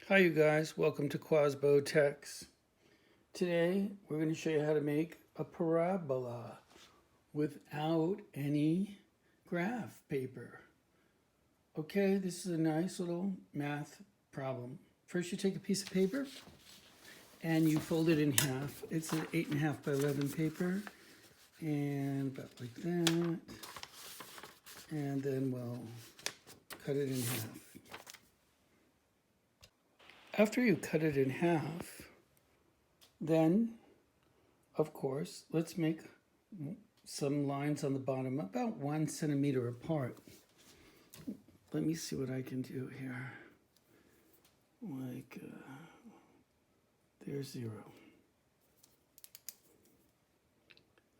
Hi you guys, welcome to Quasbo Techs. Today we're going to show you how to make a parabola without any graph paper. Okay, this is a nice little math problem. First you take a piece of paper and you fold it in half. It's an 8.5 by 11 paper, and about like that. And then we'll cut it in half. After you cut it in half, then, of course, let's make some lines on the bottom about 1 centimeter apart. Let me see what I can do here. Like, there's 0.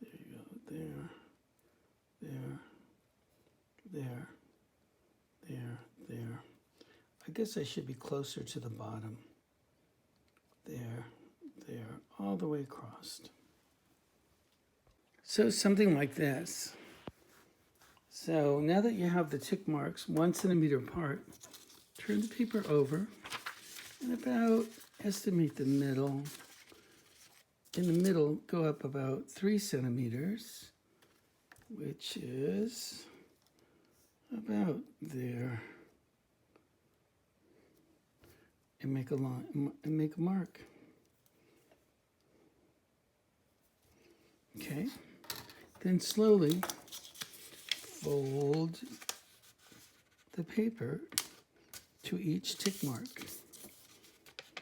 There you go, there. I guess I should be closer to the bottom. There, all the way across. So something like this. So now that you have the tick marks 1 centimeter apart, turn the paper over and about estimate the middle. In the middle, go up about 3 centimeters, which is about there. And make a line and make a mark. Okay, then slowly fold the paper to each tick mark.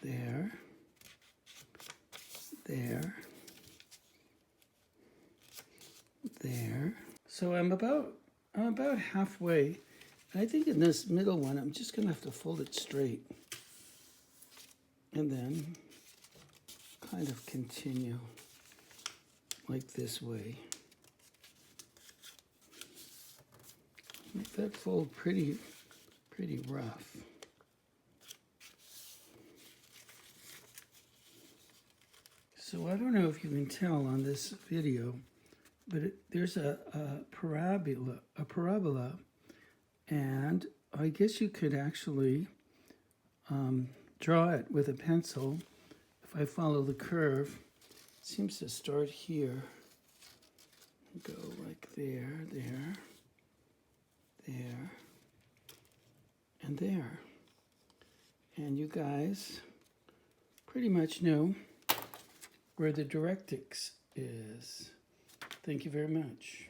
There. So I'm about halfway. And I think in this middle one, I'm just gonna have to fold it straight. And then kind of continue like this way. Make that fold pretty rough. So I don't know if you can tell on this video, but there's a parabola, and I guess you could actually draw it with a pencil. If I follow the curve, it seems to start here, go like there, and there. And you guys pretty much know where the directrix is. Thank you very much.